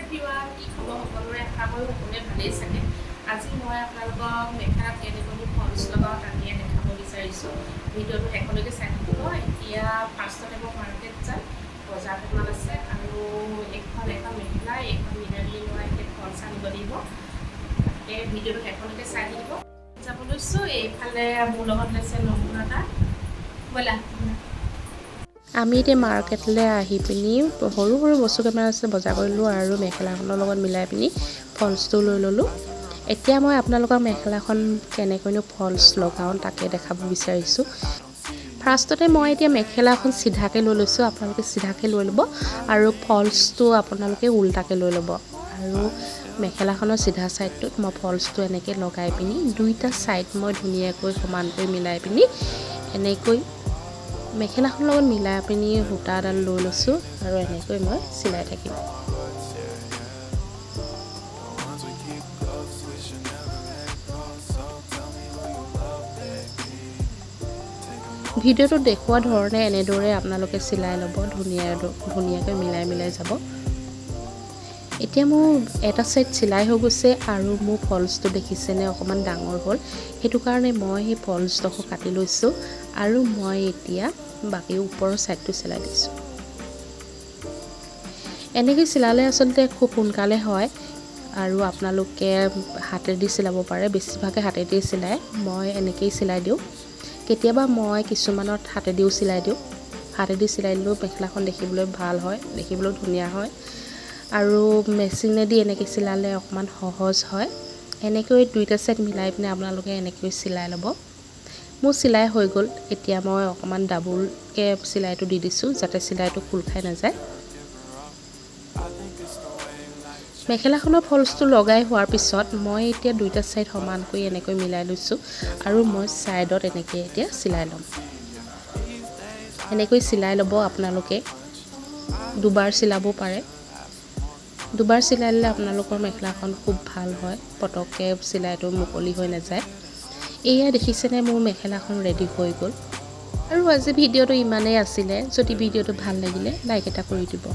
everyone, কি খবৰ সকলোৰে আশা কৰোঁ সকলোৱে ভালেই চাগে। আজি মই আপোনালোকক মেখেলাত কেনেকৈ ফলছ লগাওঁ তাকে দেখাব বিচাৰিছোঁ। ভিডিঅ'টো শেষলৈকে চাই থাকিব। এতিয়া ফাৰ্ষ্টতে মই মাৰ্কেট যাম, বজাৰ কেইটামান আছে আৰু এখন মেখেলা এখন মিনাৰেলি মই ফলছ আনিব লাগিব। তাকে ভিডিঅ'টো শেষলৈকে চাই থাকিব। যাব লৈছোঁ, এইফালে মোৰ লগত লৈছে নমুনা এটা ব'লা। আমি এতিয়া মাৰ্কেটলৈ আহি পিনি সৰু সৰু বস্তু কেইটামান আছে বজাৰ কৰিলোঁ আৰু মেখেলাখনৰ লগত মিলাই পিনি ফলছটো লৈ ল'লোঁ। এতিয়া মই আপোনালোকক মেখেলাখন কেনেকৈনো ফলছ লগাওঁ তাকে দেখাব বিচাৰিছোঁ। ফাৰ্ষ্টতে মই এতিয়া মেখেলাখন চিধাকৈ লৈ লৈছোঁ, আপোনালোকে চিধাকৈ লৈ ল'ব আৰু ফলছটো আপোনালোকে উল্টাকৈ লৈ ল'ব। আৰু মেখেলাখনৰ চিধা ছাইডটোত মই ফলছটো এনেকৈ লগাই পিনি দুইটা ছাইড মই ধুনীয়াকৈ সমানকৈ মিলাই পিনি এনেকৈ মেখেলাখনৰ লগত মিলাই পিনি সূতা এডাল লৈ লৈছোঁ আৰু এনেকৈ মই চিলাই থাকিম। ভিডিঅ'টো দেখুওৱা ধৰণে এনেদৰে আপোনালোকে চিলাই ল'ব, ধুনীয়াকৈ মিলাই যাব। এতিয়া মোৰ এটা ছাইড চিলাই হৈ গৈছে আৰু মোৰ ফলছটো দেখিছেনে অকণমান ডাঙৰ হ'ল, সেইটো কাৰণে মই সেই ফলছডোখৰ কাটি লৈছোঁ আৰু মই এতিয়া বাকী ওপৰৰ ছাইডটো চিলাই দিছোঁ। এনেকৈ চিলালে আচলতে খুব সোনকালে হয় আৰু আপোনালোকে হাতেদি চিলাব পাৰে, বেছিভাগে হাতেদি চিলায়। মই এনেকৈয়ে চিলাই দিওঁ, কেতিয়াবা মই কিছুমানত হাতেদিও চিলাই দিওঁ। হাতেদি চিলাই দিলেও মেখেলাখন দেখিবলৈ ভাল হয়, দেখিবলৈ ধুনীয়া হয় আৰু মেচিনেদি এনেকৈ চিলালে অকণমান সহজ হয়। এনেকৈ দুইটা ছাইড মিলাই পিনে আপোনালোকে এনেকৈ চিলাই ল'ব। মোৰ চিলাই হৈ গ'ল, এতিয়া মই অকণমান ডাবুলকৈ চিলাইটো দি দিছোঁ যাতে চিলাইটো খোল খাই নাযায়। মেখেলাখনৰ ফলছটো লগাই হোৱাৰ পিছত মই এতিয়া দুইটা ছাইড সমানকৈ এনেকৈ মিলাই লৈছোঁ আৰু মই ছাইডত এনেকৈ এতিয়া চিলাই ল'ম। এনেকৈ চিলাই ল'ব আপোনালোকে, দুবাৰ চিলাব পাৰে। দুবাৰ চিলাই ল'লে আপোনালোকৰ মেখেলাখন খুব ভাল হয়, পটককৈ চিলাইটো মুকলি হৈ নাযায়। এয়া দেখিছেনে মোৰ মেখেলাখন ৰেডি হৈ গ'ল। আৰু আজি ভিডিঅ'টো ইমানেই আছিলে। যদি ভিডিঅ'টো ভাল লাগিলে লাইক এটা কৰি দিব।